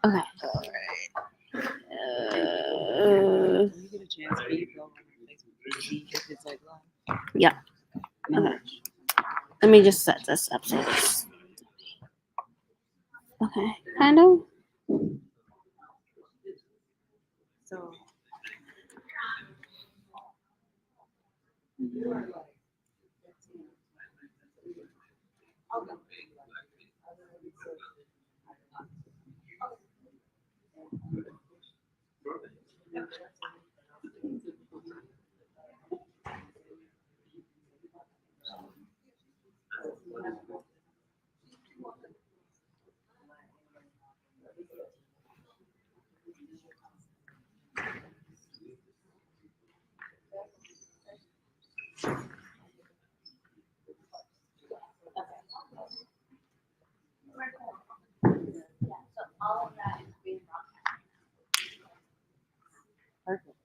Okay. When you get a chance, will you go on Facebook to see if it's like live? Yeah. Okay. Let me just set this up so it's okay. Kind of. So perfect.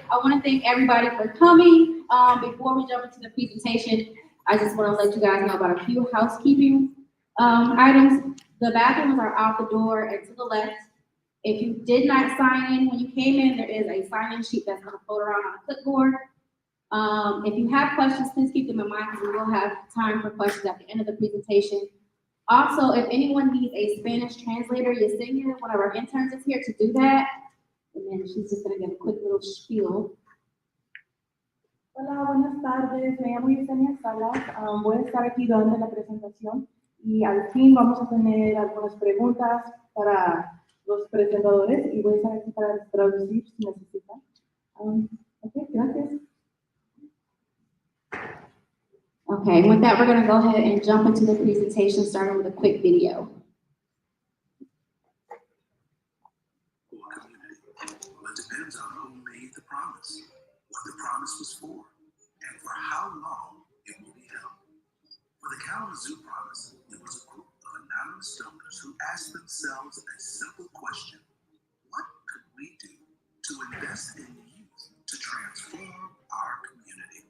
I want to thank everybody for coming. Before we jump into the presentation, I just want to let you guys know about a few housekeeping items. The bathrooms are out the door and to the left. If you did not sign in when you came in, there is a sign-in sheet that's going to float around on a clipboard. If you have questions, please keep them in mind because we will have time for questions at the end of the presentation. Also, if anyone needs a Spanish translator, Yesenia, one of our interns, is here to do that. And then she's just gonna give a quick little spiel. Hola, buenas tardes. Me llamo Yesenia Salas. Voy a estar aquí dando la presentación y al fin vamos a tener algunas preguntas para los presentadores y voy a estar aquí para traducir si necesitan. Ok, gracias. Okay, with that, we're gonna go ahead and jump into the presentation, starting with a quick video. Well, it depends on who made the promise, what the promise was for, and for how long it will be held. For the Kalamazoo promise, it was a group of anonymous donors who asked themselves a simple question: what could we do to invest in youth to transform our community?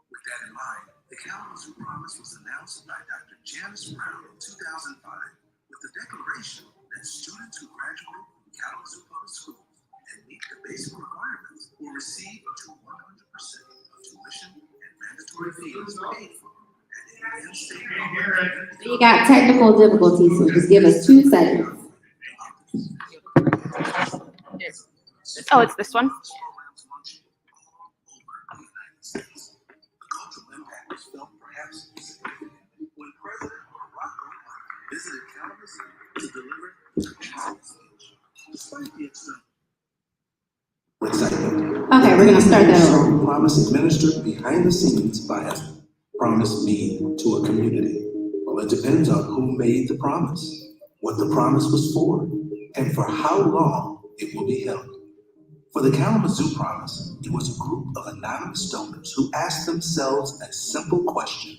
With that in mind, the Kalamazoo promise was announced by Dr. Janice Brown in 2005 with the declaration that students who graduate from Kalamazoo Public Schools and meet the basic requirements will receive up to 100% of tuition and mandatory fees paid for at You got technical difficulties, so just give us 2 seconds. Oh, it's this one. When President Barack Obama visited Kalamazoo to deliver the despite the excitement. Okay, we're gonna start that over. Promise administered behind the scenes by a promise made to a community. Well, it depends on who made the promise, what the promise was for, and for how long it will be held. For the Kalamazoo Promise, it was a group of anonymous donors who asked themselves a simple question: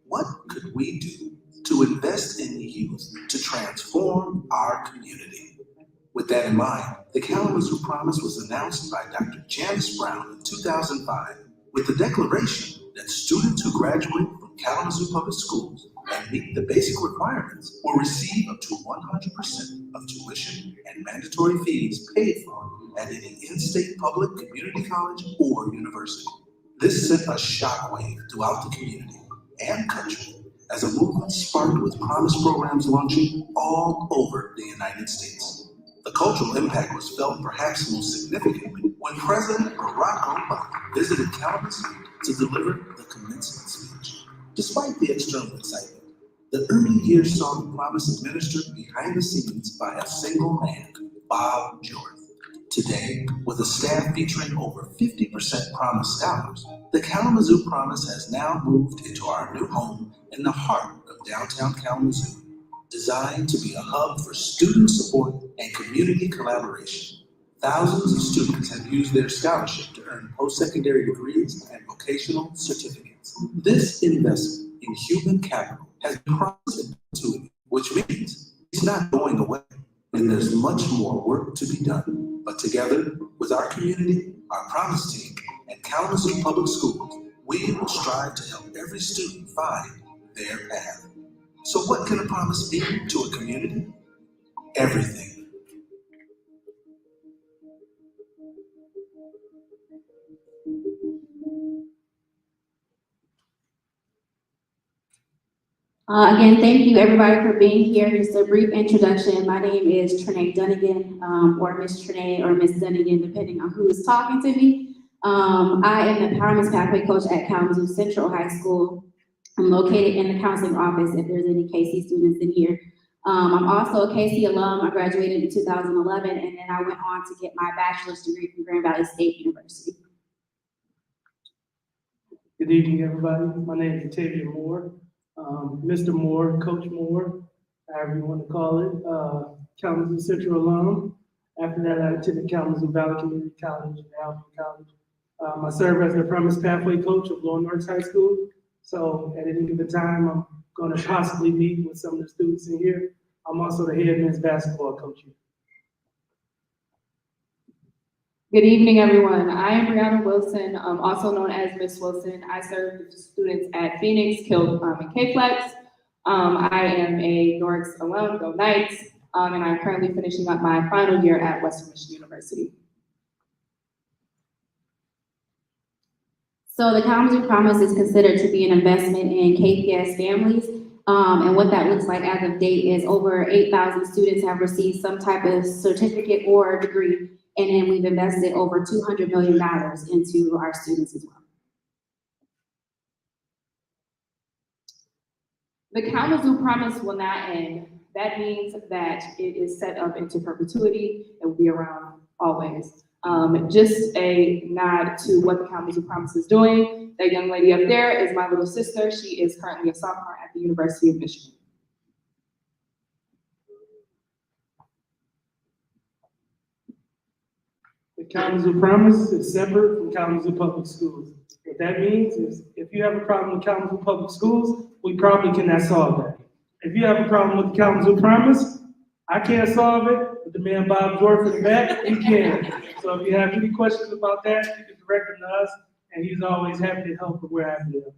what could we do to invest in the youth to transform our community? With that in mind, the Kalamazoo Promise was announced by Dr. Janice Brown in 2005 with the declaration that students who graduate from Kalamazoo Public Schools and meet the basic requirements will receive up to 100% of tuition and mandatory fees paid for at any in-state public community college or university. This sent a shockwave throughout the community and country as a movement sparked with promise programs launching all over the United States. The cultural impact was felt perhaps most significantly when President Barack Obama visited Kalamazoo to deliver the commencement speech. Despite the external excitement, the early years saw the promise administered behind the scenes by a single man, Bob Jordan. Today, with a staff featuring over 50% Promise scholars, the Kalamazoo Promise has now moved into our new home in the heart of downtown Kalamazoo. Designed to be a hub for student support and community collaboration, thousands of students have used their scholarship to earn post-secondary degrees and vocational certificates. This investment in human capital has been promised to it, which means it's not going away, and there's much more work to be done. But together with our community, our Promise team, and Kalamazoo Public Schools, we will strive to help every student find their path. So what can a promise mean to a community? Everything. Again, thank you everybody for being here. Just a brief introduction. My name is Trinae Dunnigan, or Miss Trinae or Miss Dunnigan, depending on who is talking to me. I am the Empowerment Pathway Coach at Kalamazoo Central High School. I'm located in the counseling office if there's any KC students in here. I'm also a KC alum. I graduated in 2011, and then I went on to get my bachelor's degree from Grand Valley State University. Good evening, everybody. My name is Tavia Moore. Mr. Moore, Coach Moore, however you want to call it, Kalamazoo Central alum. After that, I attended Kalamazoo Valley Community College and Alvin College. I serve as the Promise Pathway Coach of Lower North High School. So at any given time, I'm going to possibly meet with some of the students in here. I'm also the head men's basketball coach here. Good evening, everyone. I am Brianna Wilson, also known as Miss Wilson. I serve with students at Phoenix, Kill, and K-Flex. I am a Norix alum, go Knights, and I'm currently finishing up my final year at Western Michigan University. So the Kalamazoo Promise is considered to be an investment in KPS families. And what that looks like as of date is over 8,000 students have received some type of certificate or degree. And then we've invested over $200 million into our students as well. The Kalamazoo Promise will not end. That means that it is set up into perpetuity and will be around always. Just a nod to what the Kalamazoo Promise is doing. That young lady up there is my little sister. She is currently a sophomore at the University of Michigan. The Kalamazoo Promise is separate from Kalamazoo Public Schools. What that means is if you have a problem with Kalamazoo Public Schools, we probably cannot solve that. If you have a problem with the Kalamazoo Promise, I can't solve it, but the man Bob Jordan in the back, he can. So if you have any questions about that, you can direct them to us, and he's always happy to help, and we're happy to help.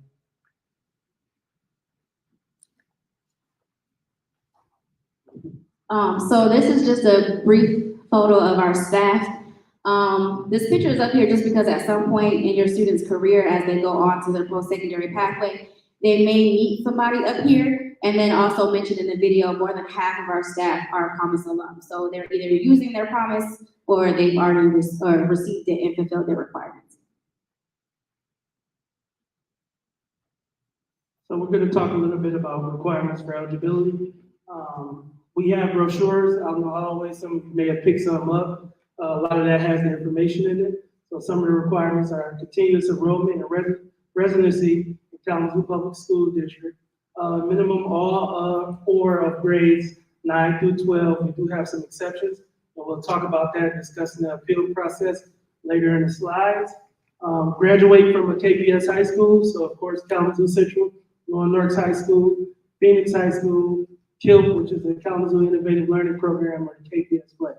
So this is just a brief photo of our staff. This picture is up here just because at some point in your student's career, as they go on to their post-secondary pathway, they may meet somebody up here, and then also mentioned in the video, more than half of our staff are promise alums. So they're either using their promise or they've already received it and fulfilled their requirements. So we're gonna talk a little bit about requirements for eligibility. We have brochures. I don't know, always some of you may have picked some up. A lot of that has the information in it. So some of the requirements are continuous enrollment and residency in Kalamazoo Public School District. Minimum all four of grades 9 through 12. We do have some exceptions, and we'll talk about that, discussing the appeal process later in the slides. Graduate from a KPS high school, so of course Kalamazoo Central, North High School, Phoenix High School, KILP, which is the Kalamazoo Innovative Learning Program, or the KPS Play.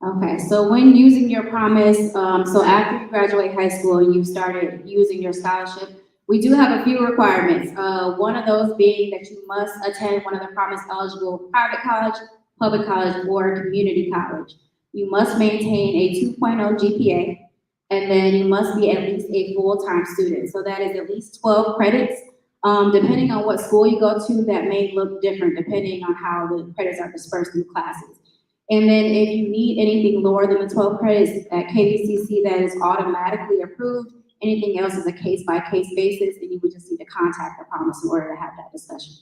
Okay, so when using your promise, so after you graduate high school and you started using your scholarship, we do have a few requirements. One of those being that you must attend one of the promise eligible private college, public college, or community college. You must maintain a 2.0 GPA, and then you must be at least a full-time student. So that is at least 12 credits. Depending on what school you go to, that may look different depending on how the credits are dispersed through classes. And then if you need anything lower than the 12 credits at KVCC, that is automatically approved. Anything else is a case-by-case basis, and you would just need to contact the promise in order to have that discussion.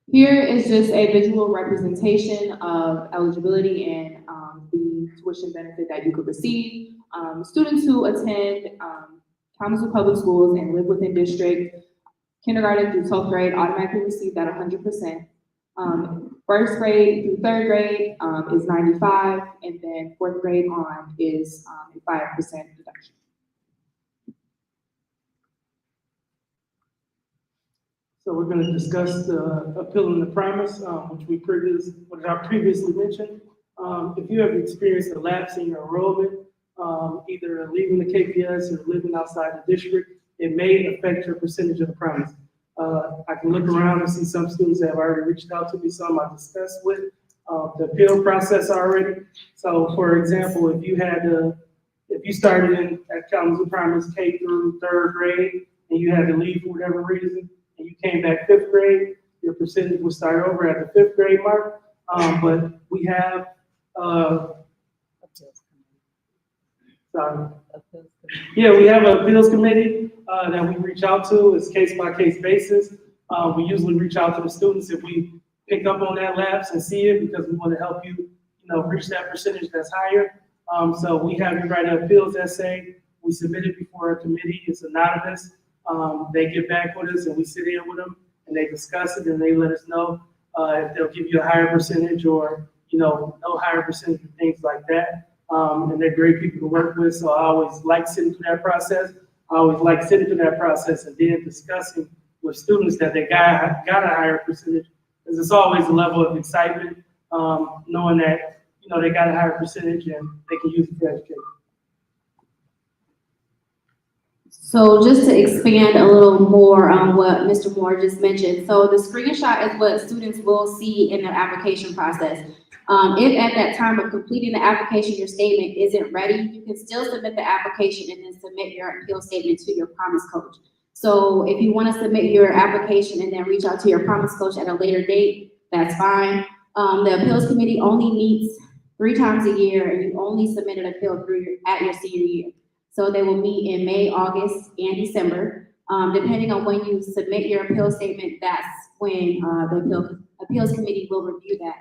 Here is just a visual representation of eligibility and the tuition benefit that you could receive. Students who attend Kalamazoo Public Schools and live within district, kindergarten through 12th grade automatically receive that 100%. First grade through third grade is 95, and then fourth grade on is a 5% deduction. So we're going to discuss the appeal and the promise, which I previously mentioned. If you have experienced a lapse in your enrollment, either leaving the KPS or living outside the district, it may affect your percentage of the promise. I can look around and see some students that have already reached out to me, some I discussed with the appeal process already. So for example, if you started at Kalamazoo Promise K through third grade and you had to leave for whatever reason, and you came back fifth grade, your percentage would start over at the fifth grade mark. But we have, we have an appeals committee that we reach out to. It's case-by-case basis. We usually reach out to the students if we pick up on that lapse and see it, because we want to help you, reach that percentage that's higher. So we have you write an appeals essay. We submit it before a committee. It's anonymous. They get back with us and we sit in with them and they discuss it and they let us know if they'll give you a higher percentage or, no higher percentage and things like that. And they're great people to work with. So I always like sitting through that process. And then discussing with students that they got a higher percentage, because it's always a level of excitement, knowing that, they got a higher percentage and they can use it for education. So just to expand a little more on what Mr. Moore just mentioned, so the screenshot is what students will see in their application process. If at that time of completing the application, your statement isn't ready, you can still submit the application and then submit your appeal statement to your promise coach. So if you want to submit your application and then reach out to your promise coach at a later date, that's fine. The appeals committee only meets 3 times a year, and you only submit an appeal at your senior year. So they will meet in May, August, and December. Depending on when you submit your appeal statement, that's when the appeals committee will review that.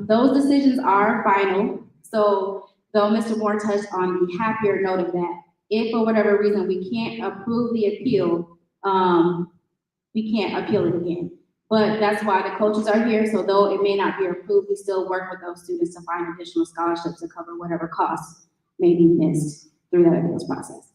Those decisions are final. So though Mr. Moore touched on the happier note of that, if for whatever reason we can't approve the appeal, we can't appeal it again. But that's why the coaches are here. So though it may not be approved, we still work with those students to find additional scholarships to cover whatever costs may be missed through that appeals process.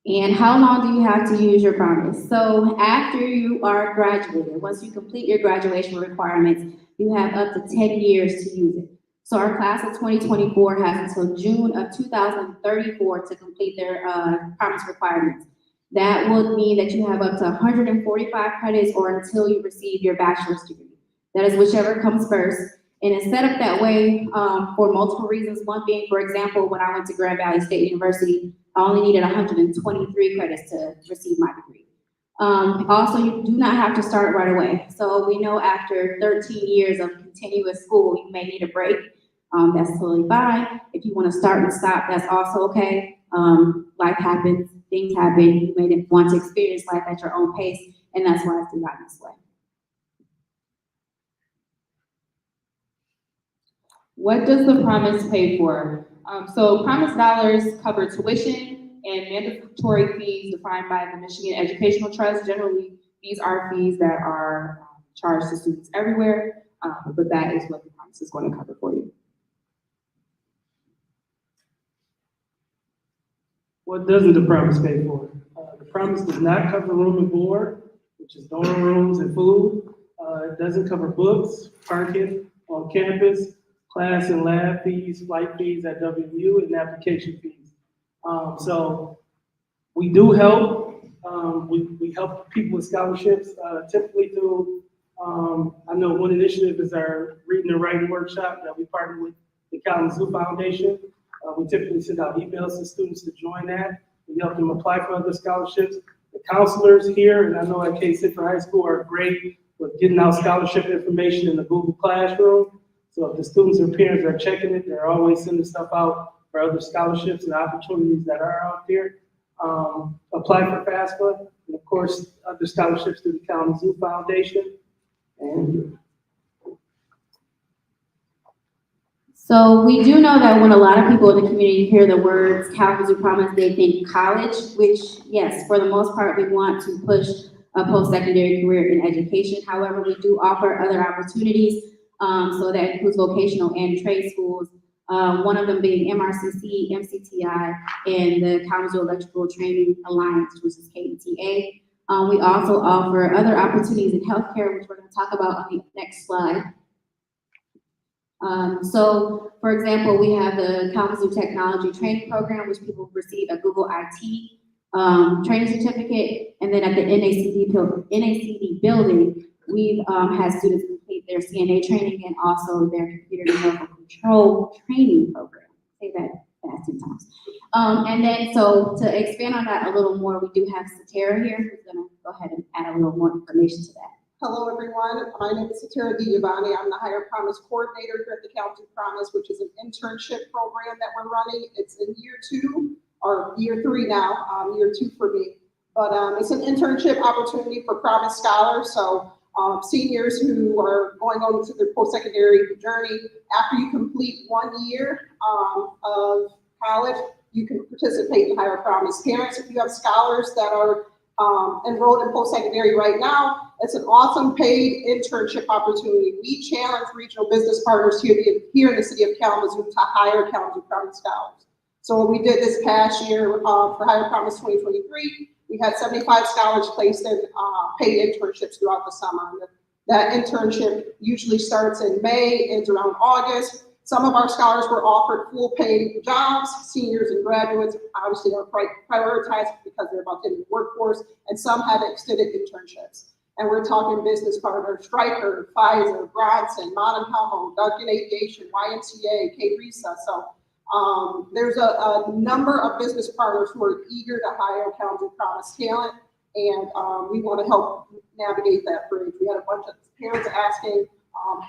And how long do you have to use your promise? So after you are graduated, once you complete your graduation requirements, you have up to 10 years to use it. So our class of 2024 has until June of 2034 to complete their promise requirements. That would mean that you have up to 145 credits or until you receive your bachelor's degree. That is whichever comes first. And it's set up that way for multiple reasons. One being, for example, when I went to Grand Valley State University, I only needed 123 credits to receive my degree. Also, you do not have to start right away. So we know after 13 years of continuous school, you may need a break. That's totally fine. If you want to start and stop, that's also okay. Life happens, things happen. You may want to experience life at your own pace, and that's why it's designed this way. What does the promise pay for? So promise dollars cover tuition and mandatory fees defined by the Michigan Educational Trust. Generally, these are fees that are charged to students everywhere, but that is what the promise is going to cover for you. What doesn't the promise pay for? The promise does not cover room and board, which is dorm rooms and food. It doesn't cover books, parking on campus, class and lab fees, flight fees at WU, and application fees. So we do help. We help people with scholarships, typically through, I know one initiative is our reading and writing workshop that we partner with the Kalamazoo Foundation. We typically send out emails to students to join that. We help them apply for other scholarships. The counselors here, and I know at K-Cifra High School, are great with getting out scholarship information in the Google Classroom. So if the students or parents are checking it, they're always sending stuff out for other scholarships and opportunities that are out there. Apply for FAFSA, and of course, other scholarships through the Kalamazoo Foundation. And So we do know that when a lot of people in the community hear the words Kalamazoo Promise, they think college, which, yes, for the most part, we want to push a post-secondary career in education. However, we do offer other opportunities, so that includes vocational and trade schools, one of them being MRCC, MCTI, and the Kalamazoo Electrical Training Alliance, which is KETA. We also offer other opportunities in healthcare, which we're going to talk about on the next slide. So, for example, we have the Kalamazoo Technology Training Program, which people receive a Google IT training certificate, and then at the NACD building, we've had students complete their CNA training and also their computer numerical control training program. Say that fast 10 times. And then, so to expand on that a little more, we do have Satara here, who's gonna go ahead and add a little more information to that. Hello, everyone. My name is Satara DiGiovanni. I'm the Higher Promise Coordinator here at the Kalamazoo Promise, which is an internship program that we're running. It's in year 2 or year 3 now, year 2 for me. But it's an internship opportunity for Promise Scholars. So seniors who are going on to their post-secondary journey, after you complete 1 year of college, you can participate in Higher Promise. Parents, if you have scholars that are enrolled in post-secondary right now, it's an awesome paid internship opportunity. We challenge regional business partners here in the city of Kalamazoo to hire Kalamazoo Promise scholars. So what we did this past year for Higher Promise 2023, we had 75 scholars placed in paid internships throughout the summer. That internship usually starts in May, ends around August. Some of our scholars were offered full paid jobs. Seniors and graduates obviously are prioritized because they're about to enter the workforce, and some had extended internships. And we're talking business partners, Stryker, Pfizer, Bronson, Modern Helmo, Duncan Aviation, YMCA, K-RISA. So there's a number of business partners who are eager to hire Kalamazoo Promise talent, and we want to help navigate that bridge. We had a bunch of parents asking,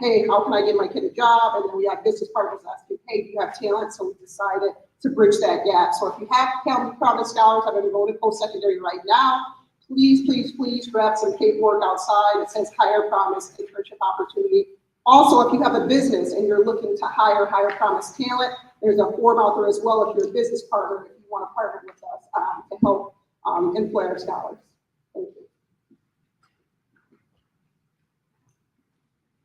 hey, how can I get my kid a job? And then we have business partners asking, hey, do you have talent? So we decided to bridge that gap. So if you have Kalamazoo Promise scholars that are enrolled in post-secondary right now, please, please, please grab some paperwork outside. It says Higher Promise internship opportunity. Also, if you have a business and you're looking to hire Higher Promise talent, there's a form out there as well if you're a business partner, if you want to partner with us to help employ our scholars. Thank you.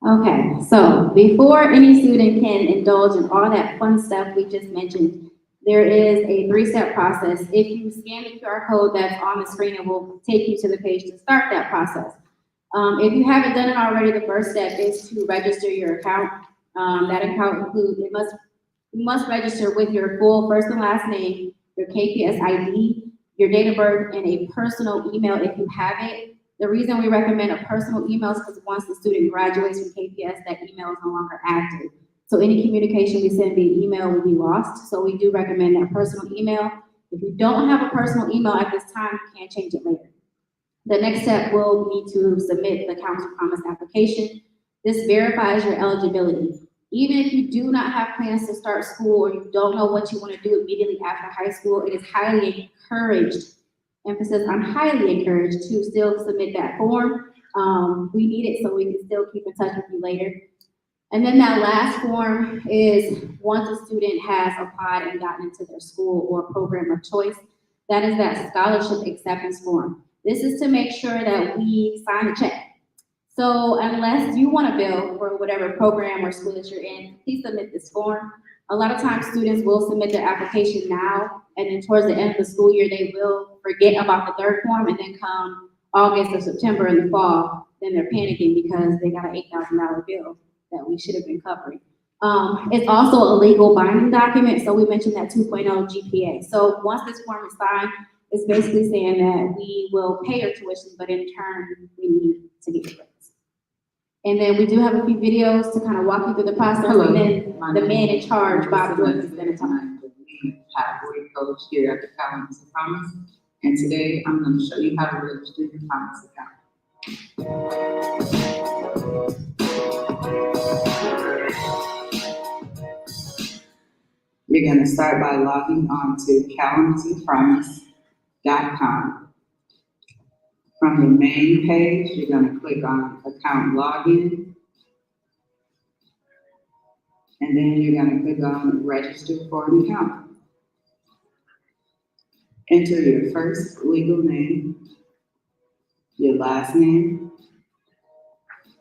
Okay, so before any student can indulge in all that fun stuff we just mentioned, there is a 3-step process. If you scan the QR code that's on the screen, it will take you to the page to start that process. If you haven't done it already, the first step is to register your account. That account includes, you must register with your full first and last name, your KPS ID, your date of birth, and a personal email if you have it. The reason we recommend a personal email is because once the student graduates from KPS, that email is no longer active. So any communication we send via email will be lost. So we do recommend that personal email. If you don't have a personal email at this time, you can change it later. The next step will be to submit the Council Promise application. This verifies your eligibility. Even if you do not have plans to start school or you don't know what you want to do immediately after high school, it is highly encouraged, emphasis on highly encouraged, to still submit that form. We need it so we can still keep in touch with you later. And then that last form is once a student has applied and gotten into their school or program of choice, that is that scholarship acceptance form. This is to make sure that we sign a check. So unless you want to bill for whatever program or school that you're in, please submit this form. A lot of times students will submit their application now, and then towards the end of the school year, they will forget about the third form, and then come August or September in the fall, then they're panicking because they got an $8,000 bill that we should have been covering. It's also a legal binding document, so we mentioned that 2.0 GPA. So once this form is signed, it's basically saying that we will pay your tuition, but in turn, we need to get your grades. And then we do have a few videos to kind of walk you through the process, and then the man in charge, Bob Joyce, is going to talk. I'm the lead pathway coach here at the Kalamazoo Promise, and today I'm going to show you how to register your Promise account. You're going to start by logging on to KalamazooPromise.com. From the main page, you're going to click on Account Login, and then you're going to click on Register for an Account. Enter your first legal name, your last name,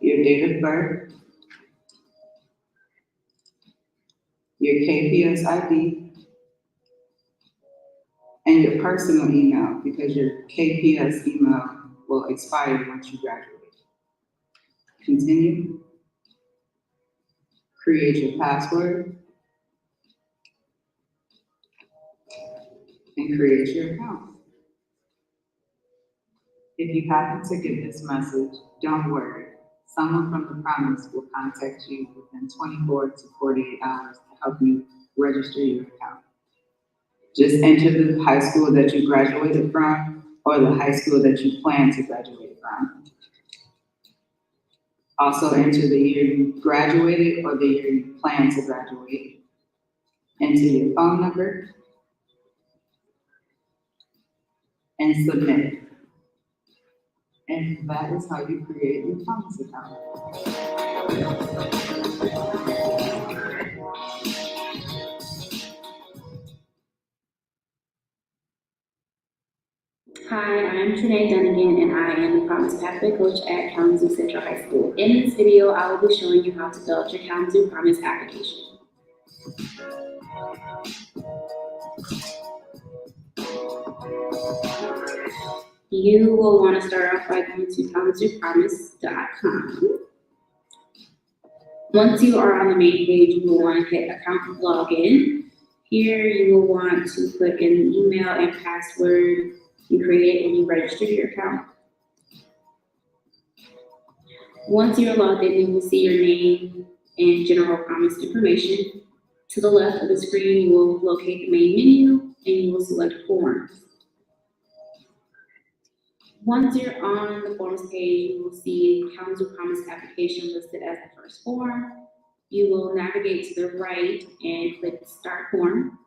your date of birth, your KPS ID, and your personal email, because your KPS email will expire once you graduate. Continue. Create your password, and create your account. If you happen to get this message, don't worry. Someone from the Promise will contact you within 24 to 48 hours to help you register your account. Just enter the high school that you graduated from or the high school that you plan to graduate from. Also enter the year you graduated or the year you plan to graduate. Enter your phone number and submit. And that is how you create your Promise account. Hi, I'm Trinae Dunnigan, and I am the Promise Pathway Coach at Kalamazoo Central High School. In this video, I will be showing you how to fill out your Kalamazoo Promise application. You will want to start off by going to KalamazooPromise.com. Once you are on the main page, you will want to hit Account Login. Here, you will want to put in the email and password you created when you registered your account. Once you're logged in, you will see your name and general promise information. To the left of the screen, you will locate the main menu and you will select Forms. Once you're on the Forms page, you will see Kalamazoo Promise application listed as the first form. You will navigate to the right and click Start Form.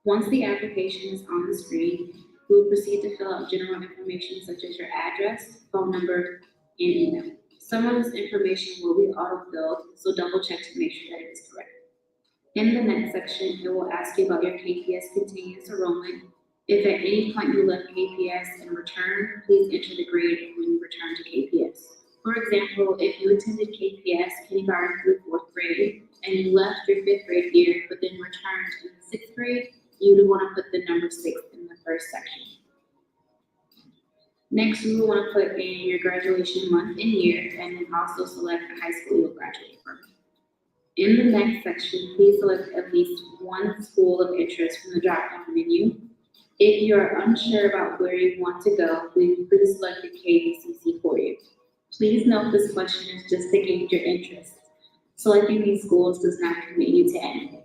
Once the application is on the screen, we will proceed to fill out general information such as your address, phone number, and email. Some of this information will be auto-filled, so double check to make sure that it is correct. In the next section, it will ask you about your KPS continuous enrollment. If at any point you left KPS and returned, please enter the grade when you return to KPS. For example, if you attended KPS kindergarten through 4th grade and you left your 5th grade year but then returned in the 6th grade, you would want to put the number 6 in the first section. Next, you will want to put in your graduation month and year, and then also select the high school you'll graduate from. In the next section, please select at least one school of interest from the drop-down menu. If you are unsure about where you want to go, we pre-selected KVCC for you. Please note this question is just to gauge your interest. Selecting these schools does not commit you to anything.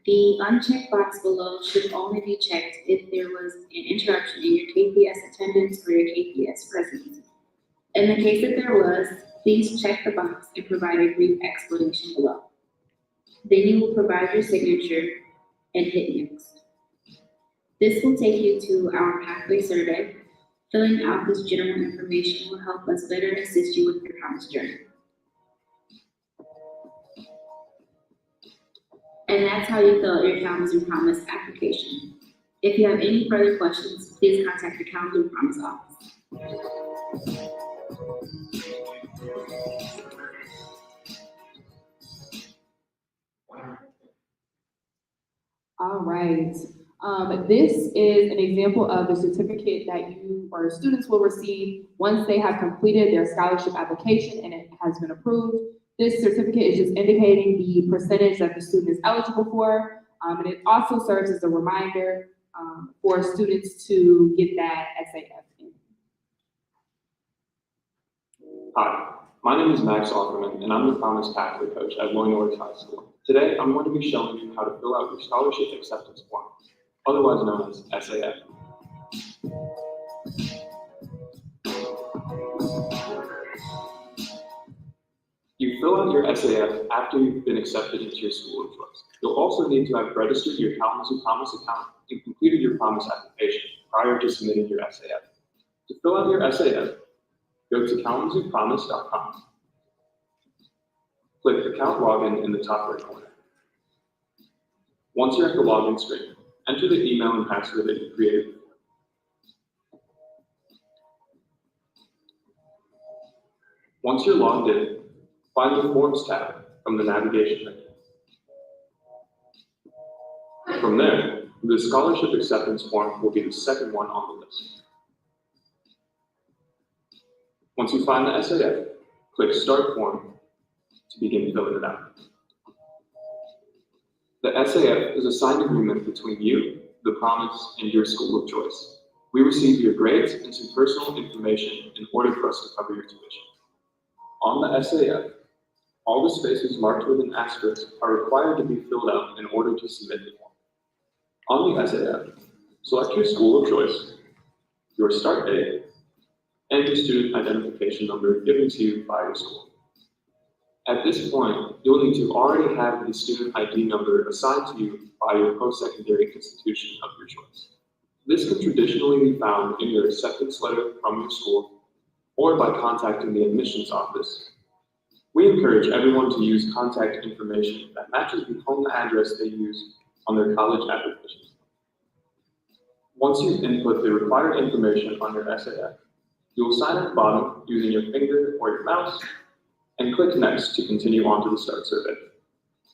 The unchecked box below should only be checked if there was an interruption in your KPS attendance or your KPS residency. In the case that there was, please check the box and provide a brief explanation below. Then you will provide your signature and hit next. This will take you to our pathway survey. Filling out this general information will help us better assist you with your promise journey. And that's how you fill out your Kalamazoo Promise application. If you have any further questions, please contact the Kalamazoo Promise office. All right. This is an example of the certificate that you or students will receive once they have completed their scholarship application and it has been approved. This certificate is just indicating the percentage that the student is eligible for, and it also serves as a reminder for students to get that SAF in. Hi, my name is Max Offerman, and I'm the Promise Pathway Coach at Loy North High School. Today, I'm going to be showing you how to fill out your scholarship acceptance form, otherwise known as SAF. You fill out your SAF after you've been accepted into your school of choice. You'll also need to have registered your Kalamazoo Promise account and completed your Promise application prior to submitting your SAF. To fill out your SAF, go to kalamazoopromise.com. Click Account Login in the top right corner. Once you're at the login screen, enter the email and password that you created. Once you're logged in, find the Forms tab from the navigation menu. From there, the scholarship acceptance form will be the second one on the list. Once you find the SAF, click Start Form to begin filling it out. The SAF is a signed agreement between you, the Promise, and your school of choice. We receive your grades and some personal information in order for us to cover your tuition. On the SAF, all the spaces marked with an asterisk are required to be filled out in order to submit the form. On the SAF, select your school of choice, your start date, and your student identification number given to you by your school. At this point, you'll need to already have the student ID number assigned to you by your post-secondary institution of your choice. This can traditionally be found in your acceptance letter from your school or by contacting the admissions office. We encourage everyone to use contact information that matches the home address they use on their college application. Once you've input the required information on your SAF, you will sign at the bottom using your finger or your mouse and click Next to continue on to the START survey.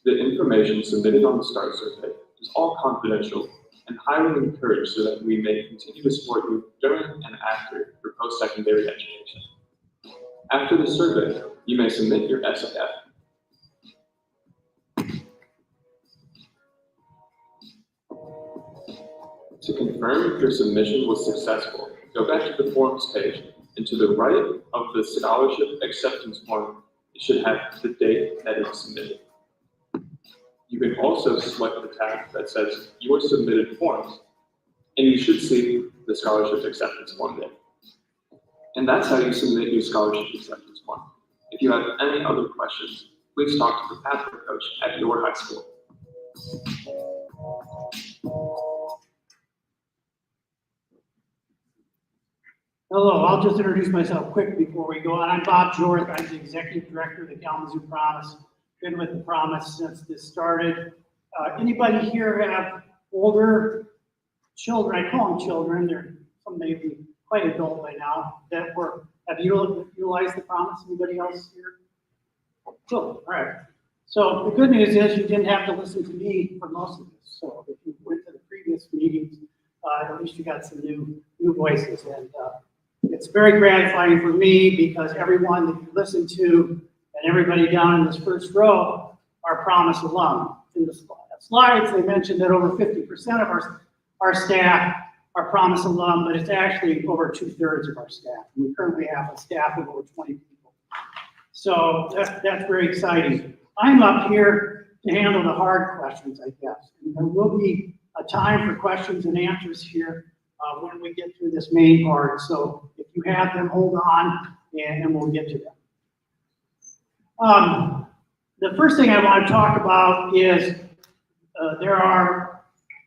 The information submitted on the START survey is all confidential and highly encouraged so that we may continue to support you during and after your post-secondary education. After the survey, you may submit your SAF. To confirm your submission was successful, go back to the Forms page, and to the right of the scholarship acceptance form, it should have the date that it's submitted. You can also select the tab that says Your Submitted Forms, and you should see the scholarship acceptance form there. And that's how you submit your scholarship acceptance form. If you have any other questions, please talk to the pathway coach at your high school. Hello, I'll just introduce myself quick before we go on. I'm Bob Jorth. I'm the Executive Director of the Kalamazoo Promise. Been with the Promise since this started. Anybody here have older children? I call them children. Some may be quite adult by now that have utilized the Promise. Anybody else here? Cool, all right. So the good news is you didn't have to listen to me for most of this. So if you went to the previous meetings, at least you got some new voices. And it's very gratifying for me because everyone that you listen to and everybody down in this first row are Promise alum. In the slides, they mentioned that over 50% of our staff our Promise alum, but it's actually over 2/3 of our staff. We currently have a staff of over 20 people. So that's very exciting. I'm up here to handle the hard questions, I guess. And there will be a time for questions and answers here when we get through this main part. So if you have them, hold on, and we'll get to them. The first thing I want to talk about is there are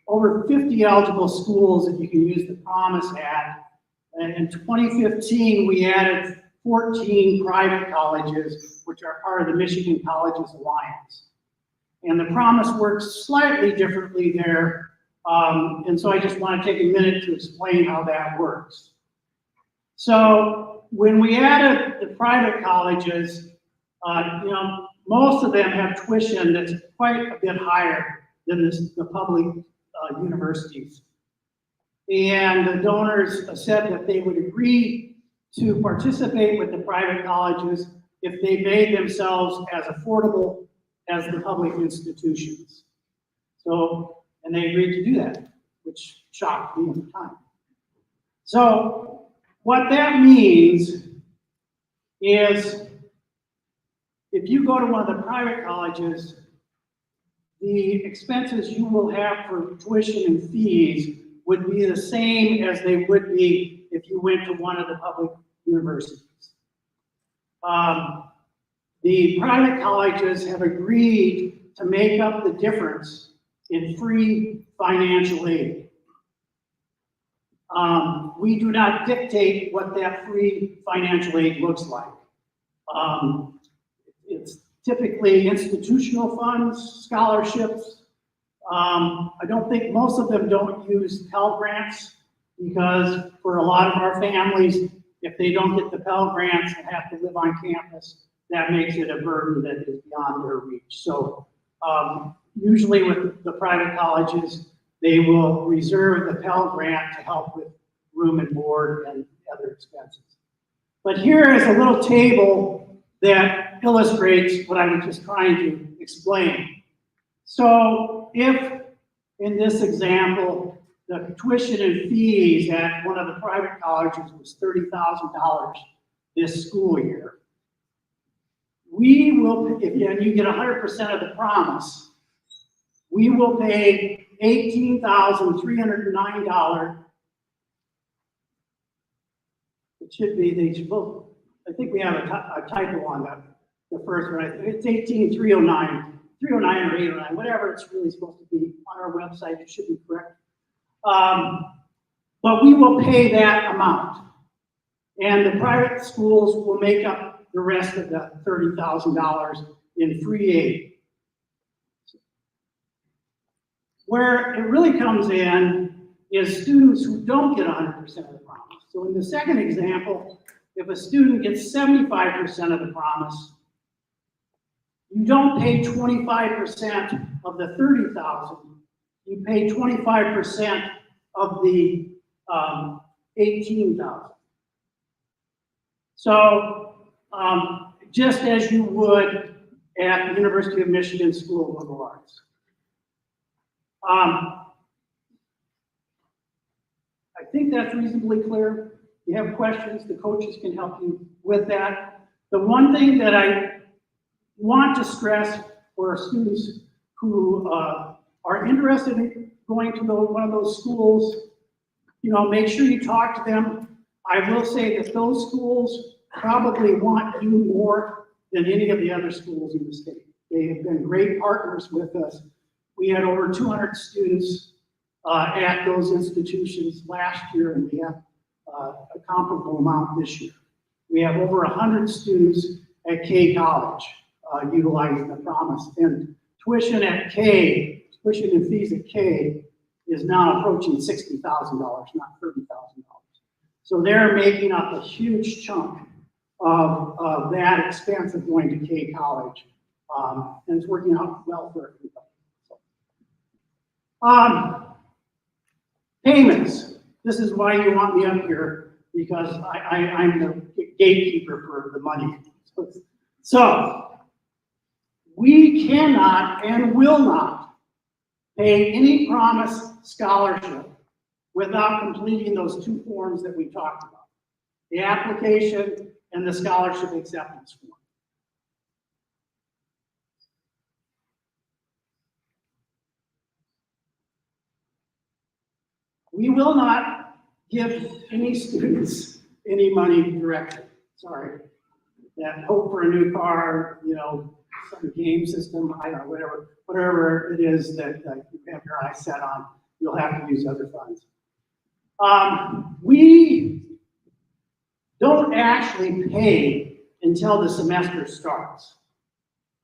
over 50 eligible schools that you can use the Promise at. And in 2015, we added 14 private colleges, which are part of the Michigan Colleges Alliance. And the Promise works slightly differently there. And so I just want to take a minute to explain how that works. So when we added the private colleges, most of them have tuition that's quite a bit higher than the public universities. And the donors said that they would agree to participate with the private colleges if they made themselves as affordable as the public institutions. So, and they agreed to do that, which shocked me at the time. So what that means is if you go to one of the private colleges, the expenses you will have for tuition and fees would be the same as they would be if you went to one of the public universities. The private colleges have agreed to make up the difference in free financial aid. We do not dictate what that free financial aid looks like. It's typically institutional funds, scholarships. I don't think most of them don't use Pell Grants because for a lot of our families, if they don't get the Pell Grants and have to live on campus, that makes it a burden that is beyond their reach. So usually with the private colleges, they will reserve the Pell Grant to help with room and board and other expenses. But here is a little table that illustrates what I was just trying to explain. So if, in this example, the tuition and fees at one of the private colleges was $30,000 this school year, we will, and you get 100% of the Promise, we will pay $18,309. It should be, they should both, I think we have a typo on the first one. It's 18,309, 309 or 809, whatever it's really supposed to be on our website. It should be correct. But we will pay that amount. And the private schools will make up the rest of the $30,000 in free aid. Where it really comes in is students who don't get 100% of the Promise. So in the second example, if a student gets 75% of the Promise, you don't pay 25% of the $30,000. You pay 25% of the $18,000. So just as you would at the University of Michigan School of Liberal Arts. I think that's reasonably clear. If you have questions, the coaches can help you with that. The one thing that I want to stress for students who are interested in going to one of those schools, make sure you talk to them. I will say that those schools probably want you more than any of the other schools in the state. They have been great partners with us. We had over 200 students at those institutions last year, and we have a comparable amount this year. We have over 100 students at K College utilizing the Promise. And tuition and fees at K is now approaching $60,000, not $30,000. So they're making up a huge chunk of that expense of going to K College. And it's working out well for everybody. Payments. This is why you want me up here, because I'm the gatekeeper for the money. So we cannot and will not pay any Promise scholarship without completing those two forms that we talked about, the application and the scholarship acceptance form. We will not give any students any money directly, sorry. That hope for a new car, you know, some game system, I don't know, whatever it is that you have your eyes set on, you'll have to use other funds. We don't actually pay until the semester starts.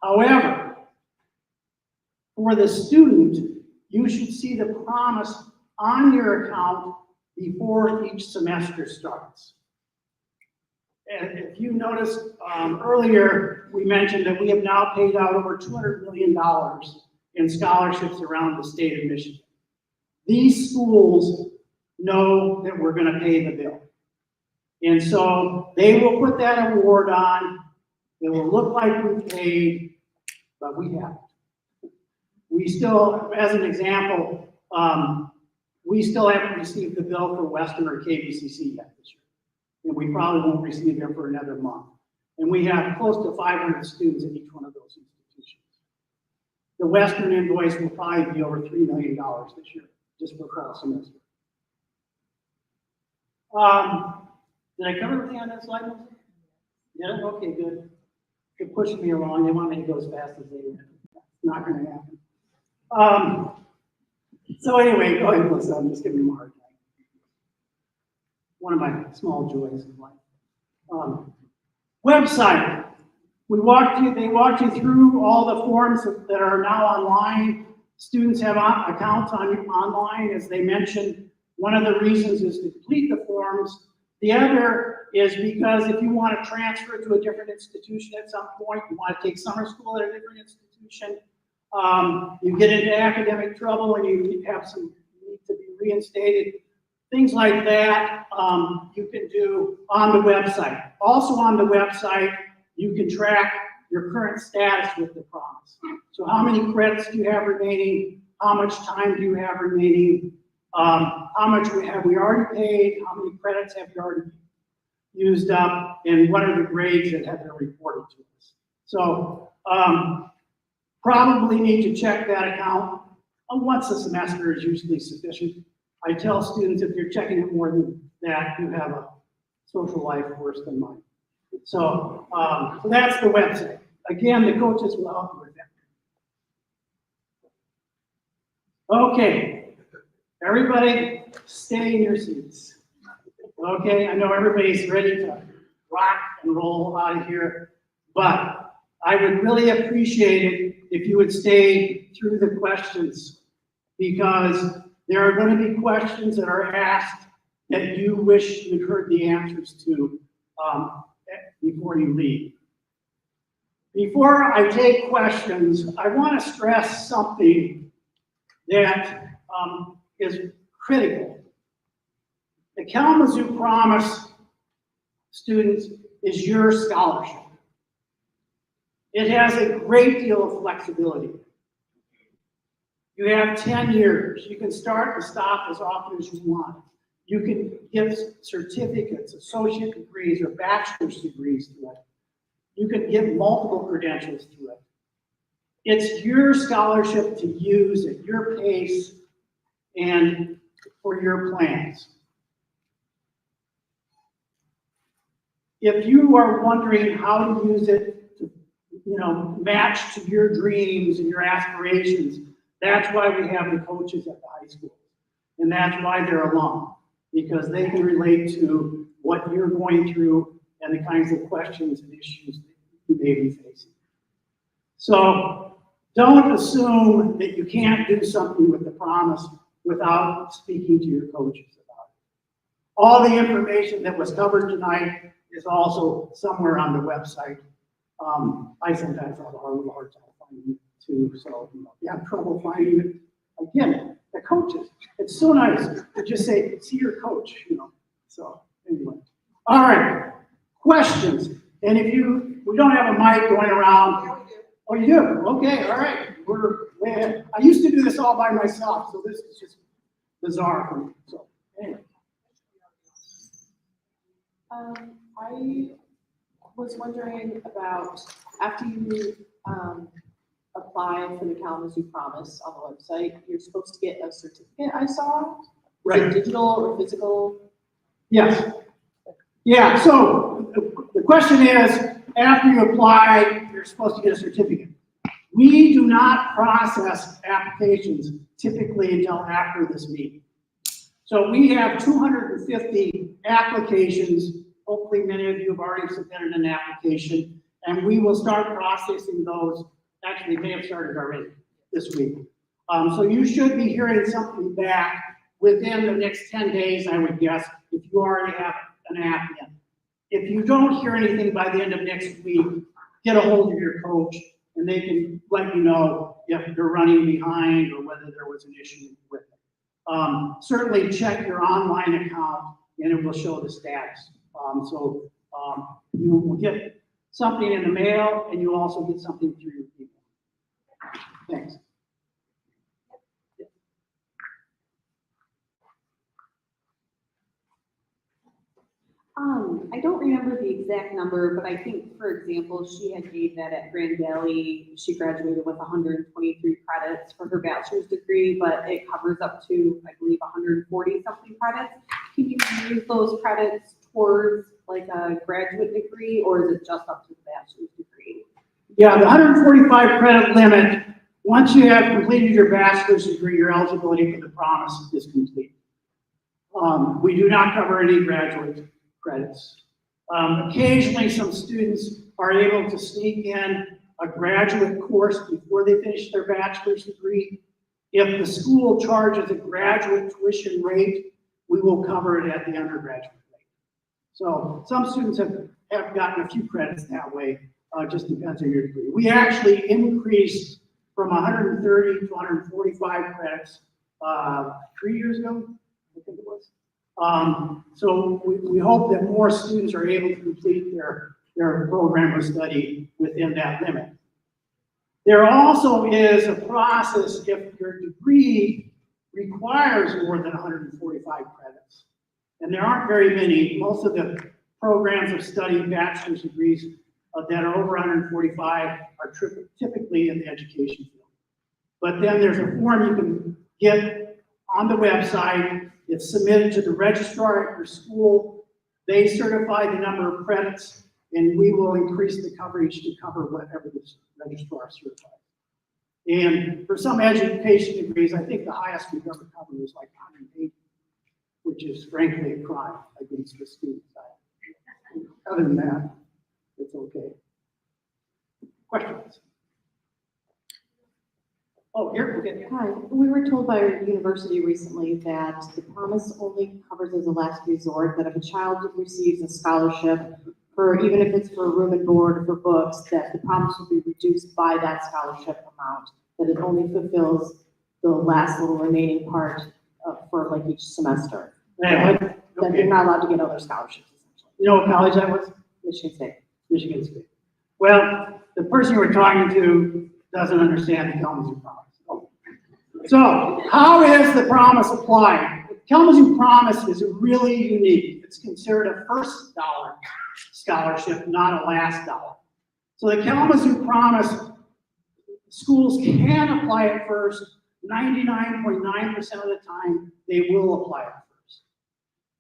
However, for the student, you should see the promise on your account before each semester starts. And if you noticed earlier, we mentioned that we have now paid out over $200 million in scholarships around the state of Michigan. These schools know that we're going to pay the bill. And so they will put that award on. It will look like we paid, but we haven't. We still, as an example, we still haven't received the bill for Western or KVCC yet this year. And we probably won't receive them for another month. And we have close to 500 students in each one of those institutions. The Western invoice will probably be over $3 million this year, just for fall semester. Did I cover everything on that slide? Yeah, okay, good. They're pushing me along. They want me to go as fast as they can. That's not going to happen. So anyway, go ahead, Melissa. I'm just giving you a hard time. One of my small joys in life. Website. They walked you through all the forms that are now online. Students have accounts online, as they mentioned. One of the reasons is to complete the forms. The other is because if you want to transfer to a different institution at some point, you want to take summer school at a different institution, you get into academic trouble and you need to be reinstated. Things like that you can do on the website. Also on the website, you can track your current status with the promise. So how many credits do you have remaining? How much time do you have remaining? How much have we already paid? How many credits have you already used up? And what are the grades that have been reported to us? So probably need to check that account once a semester is usually sufficient. I tell students if you're checking it more than that, you have a social life worse than mine. So, so that's the website. Again, the coaches will help you with that. Okay, everybody stay in your seats. Okay, I know everybody's ready to rock and roll out of here, but I would really appreciate it if you would stay through the questions, because there are going to be questions that are asked that you wish you'd heard the answers to before you leave. Before I take questions, I want to stress something that is critical. The Kalamazoo Promise, students, is your scholarship. It has a great deal of flexibility. You have 10 years. You can start and stop as often as you want. You can give certificates, associate degrees, or bachelor's degrees to it. You can give multiple credentials to it. It's your scholarship to use at your pace and for your plans. If you are wondering how to use it to, match to your dreams and your aspirations, that's why we have the coaches at the high school. And that's why they're alum, because they can relate to what you're going through and the kinds of questions and issues that you may be facing. So don't assume that you can't do something with the promise without speaking to your coaches about it. All the information that was covered tonight is also somewhere on the website. I sometimes have a little hard time finding it too, so if you have trouble finding it, again, the coaches, it's so nice to just say, see your coach, So anyway, all right, questions. And if we don't have a mic going around. Oh, you do? Okay, all right. We're way ahead. I used to do this all by myself, so this is just bizarre for me. So I was wondering about, after you, apply for the Kalamazoo Promise on the website, you're supposed to get a certificate, I saw. Is it Right. digital or physical? Yes. Yeah, so the question is, after you apply, you're supposed to get a certificate. We do not process applications typically until after this meeting. So we have 250 applications. Hopefully many of you have already submitted an application, and we will start processing those. Actually, may have started already this week. So you should be hearing something back within the next 10 days, I would guess, if you already have an app in. If you don't hear anything by the end of next week, get a hold of your coach and they can let you know if you're running behind or whether there was an issue with it. Certainly check your online account and it will show the status. You will get something in the mail and you also get something through your email. Thanks. I don't remember the exact number, but I think, for example, she had gave that at Grand Valley. She graduated with 123 credits for her bachelor's degree, but it covers up to, I believe, 140 something credits. Can you use those credits towards like a graduate degree, or is it just up to the bachelor's degree? Yeah, the 145 credit limit, once you have completed your bachelor's degree, your eligibility for the promise is complete. We do not cover any graduate credits. Occasionally, some students are able to sneak in a graduate course before they finish their bachelor's degree. If the school charges a graduate tuition rate, we will cover it at the undergraduate rate. So some students have gotten a few credits that way, just depends on your degree. We actually increased from 130 to 145 credits 3 years ago, I think it was. So we hope that more students are able to complete their program of study within that limit. There also is a process if your degree requires more than 145 credits. And there aren't very many. Most of the programs of study bachelor's degrees that are over 145 are typically in the education field. But then there's a form you can get on the website. It's submitted to the registrar at your school. They certify the number of credits, and we will increase the coverage to cover whatever the registrar certifies. And for some education degrees, I think the highest we've ever covered was like 180, which is frankly a crime against the students. Other than that, it's okay. Questions? Oh, here, okay. Hi, we were told by our university recently that the promise only covers as a last resort, that if a child receives a scholarship for, even if it's for room and board or for books, that the promise will be reduced by that scholarship amount, that it only fulfills the last little remaining part for like each semester. Yeah, That okay. you're not allowed to get other scholarships, essentially. You know what college that was? Michigan State. Michigan State. Well, the person you were talking to doesn't understand the Kalamazoo Promise. So, how is the promise applied? The Kalamazoo Promise is really unique. It's considered a first dollar scholarship, not a last dollar. So the Kalamazoo Promise, schools can apply it first. 99.9% of the time, they will apply it first.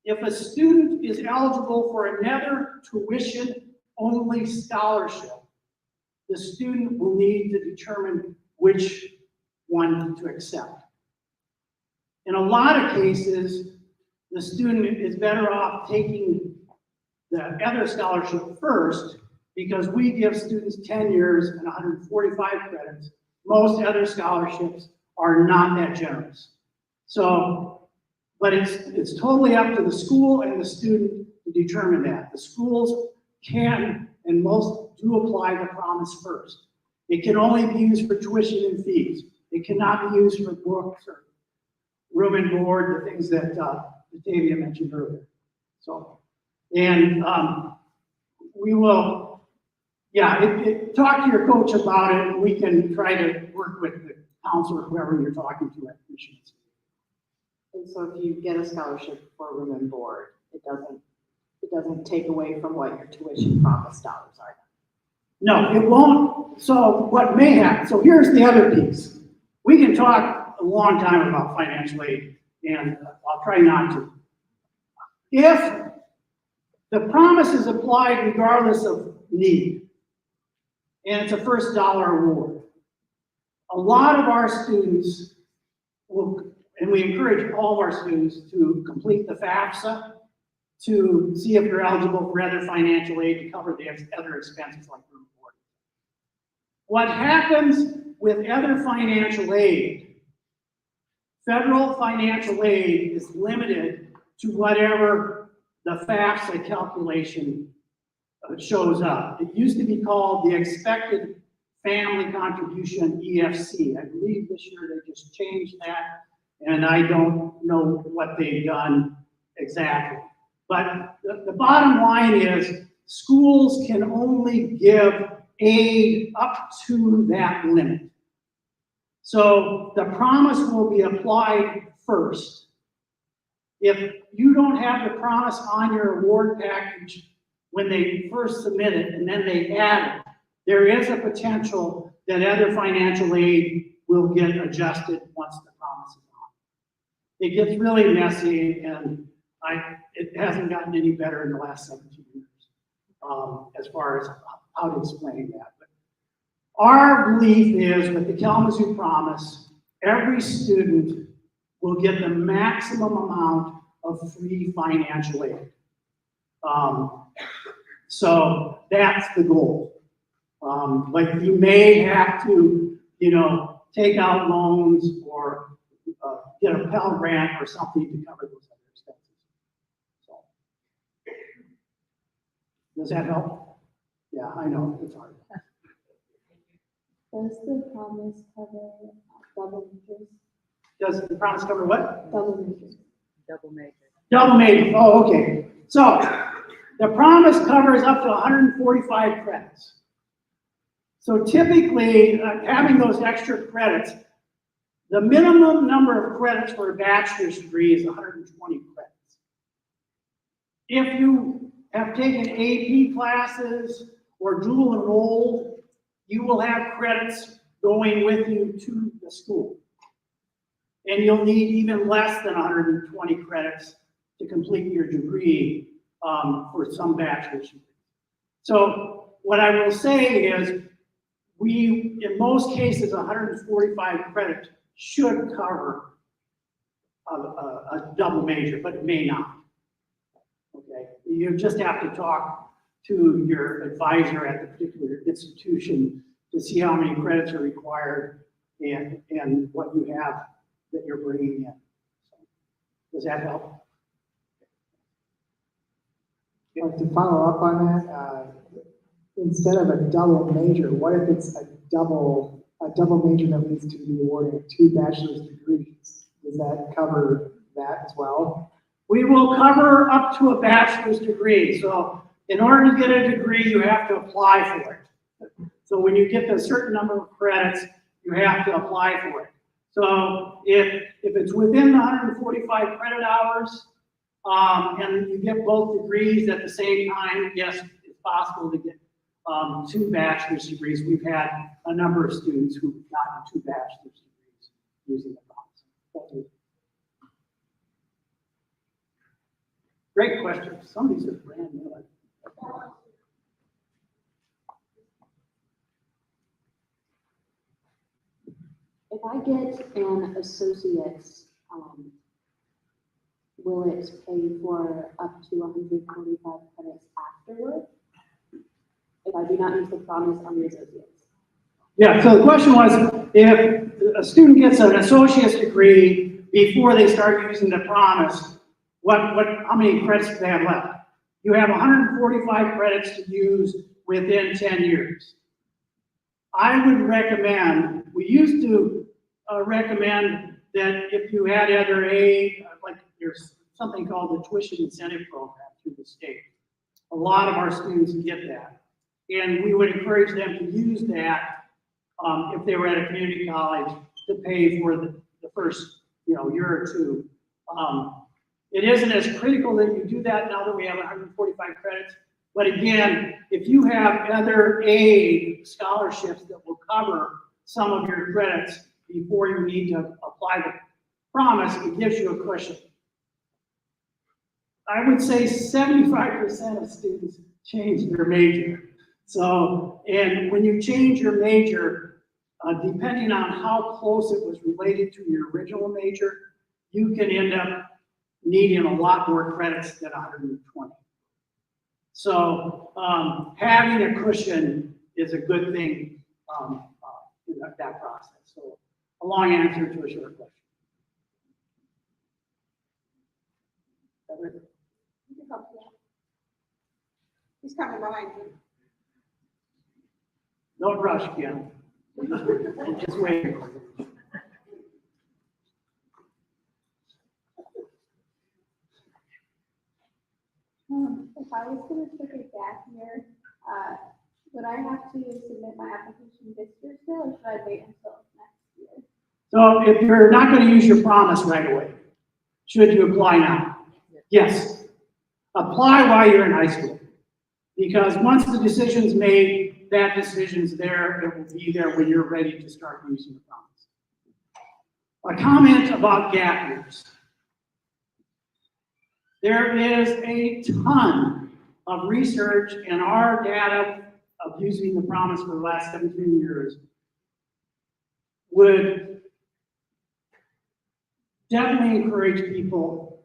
If a student is eligible for another tuition-only scholarship, the student will need to determine which one to accept. In a lot of cases, the student is better off taking the other scholarship first because we give students 10 years and 145 credits. Most other scholarships are not that generous. So, but it's totally up to the school and the student to determine that. The schools can, and most do, apply the promise first. It can only be used for tuition and fees. It cannot be used for books or room and board, the things that Batavia mentioned earlier. So, and we will, talk to your coach about it, and we can try to work with the counselor, whoever you're talking to at Michigan State. And so if you get a scholarship for room and board, it doesn't take away from what your tuition promise dollars are. No, it won't. So what may happen, so here's the other piece. We can talk a long time about financial aid, and I'll try not to. If the promise is applied regardless of need, and it's a first dollar award, a lot of our students will, and we encourage all of our students to complete the FAFSA to see if you're eligible for other financial aid to cover the other expenses like room and board. What happens with other financial aid, federal financial aid is limited to whatever the FAFSA calculation shows up. It used to be called the expected family contribution, EFC. I believe this year they just changed that, and I don't know what they've done exactly. But the bottom line is schools can only give aid up to that limit. So the promise will be applied first. If you don't have the promise on your award package when they first submit it and then they add it, there is a potential that other financial aid will get adjusted once the promise is on. It gets really messy, and it hasn't gotten any better in the last 17 years as far as how to explain that. But our belief is with the Kalamazoo Promise, every student will get the maximum amount of free financial aid. So that's the goal. But you may have to, take out loans or get a Pell Grant or something to cover those other expenses. So, does that help? Yeah, I know, it's hard. Does the promise cover double majors? Does the promise cover what? Double majors. Double major, oh, okay. So, the promise covers up to 145 credits. So typically, having those extra credits, the minimum number of credits for a bachelor's degree is 120 credits. If you have taken AP classes or dual enrolled, you will have credits going with you to the school. And you'll need even less than 120 credits to complete your degree for some bachelor's degrees. So what I will say is, in most cases, 145 credits should cover a double major, but it may not. Okay, you just have to talk to your advisor at the particular institution to see how many credits are required and what you have that you're bringing in. So, does that help? To follow up on that, instead of a double major, what if it's a double major that leads to the awarding of 2 bachelor's degrees? Does that cover that as well? We will cover up to a bachelor's degree. So in order to get a degree, you have to apply for it. So when you get to a certain number of credits, you have to apply for it. So if it's within the 145 credit hours, and you get both degrees at the same time, yes, it's possible to get 2 bachelor's degrees. We've had a number of students who've gotten 2 bachelor's degrees using the promise. Great question. Some of these are brand new. If I get an associate's, will it pay for up to 145 credits afterward? If I do not use the promise on the associates. Yeah, so the question was, if a student gets an associate's degree before they start using the promise, how many credits do they have left? You have 145 credits to use within 10 years. I would recommend, we used to recommend that if you had other aid, like there's something called the tuition incentive program through the state. A lot of our students get that. And we would encourage them to use that if they were at a community college to pay for the first year or two It isn't as critical that you do that now that we have 145 credits. But again, if you have other aid scholarships that will cover some of your credits before you need to apply the promise, it gives you a cushion. I would say 75% of students change their major. So, and when you change your major, depending on how close it was related to your original major, you can end up needing a lot more credits than 120. So having a cushion is a good thing in that process. So a long answer to a short question. He's coming behind you. Don't rush, Kim. Just wait. If I was gonna take a gap year, would I have to submit my application this year still, or should I wait until next year? So if you're not going to use your promise right away, should you apply now? Yes. Apply while you're in high school. Because once the decision's made, that decision's there, it will be there when you're ready to start using the promise. A comment about gap years. There is a ton of research in our data of using the promise for the last 17 years would definitely encourage people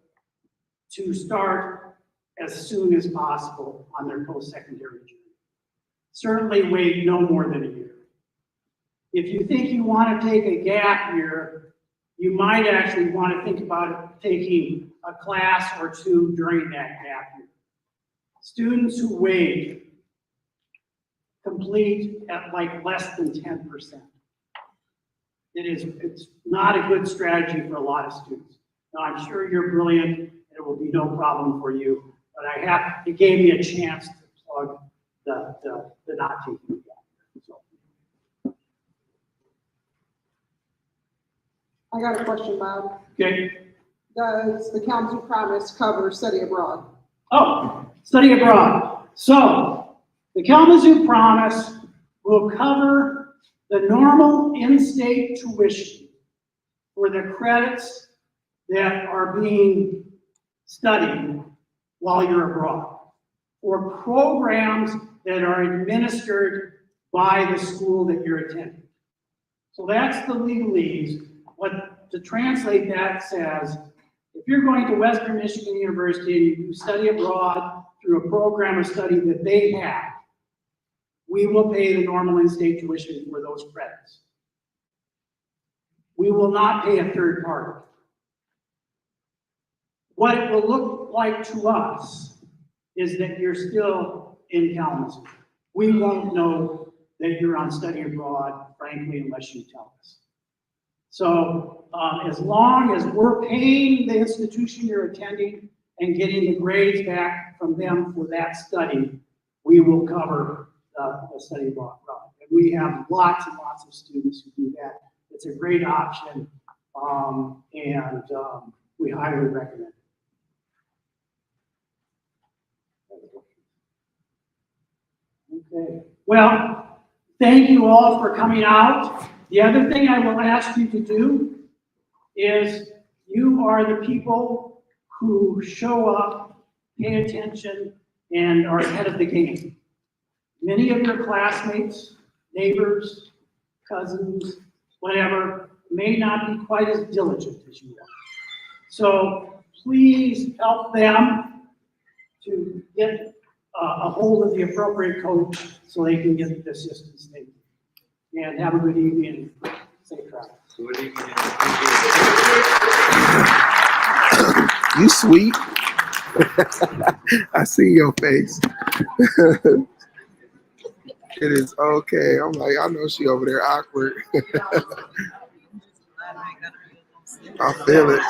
to start as soon as possible on their post-secondary journey. Certainly wait no more than a year. If you think you want to take a gap year, you might actually want to think about taking a class or two during that gap year. Students who wait complete at like less than 10%. It's not a good strategy for a lot of students. Now, I'm sure you're brilliant, and it will be no problem for you, but it gave me a chance to plug the not taking the gap. So. I got a question, Bob. Okay. Does the Kalamazoo Promise cover study abroad? Oh, study abroad. So, the Kalamazoo Promise will cover the normal in-state tuition for the credits that are being studied while you're abroad, or programs that are administered by the school that you're attending. So that's the legalese. What to translate that says, if you're going to Western Michigan University and you study abroad through a program of study that they have, we will pay the normal in-state tuition for those credits. We will not pay a third party. What it will look like to us is that you're still in Kalamazoo. We won't know that you're on study abroad, frankly, unless you tell us. So as long as we're paying the institution you're attending and getting the grades back from them for that study, we will cover the study abroad. And we have lots and lots of students who do that. It's a great option, and we highly recommend it. Okay. Well, thank you all for coming out. The other thing I will ask you to do is you are the people who show up, pay attention, and are ahead of the game. Many of your classmates, neighbors, cousins, whatever, may not be quite as diligent as you are. So please help them to get a hold of the appropriate coach so they can get the assistance they need. And have a good evening and safe travel. Good evening. You sweet. I see your face. It is okay. I'm like, I know she over there awkward. I feel it.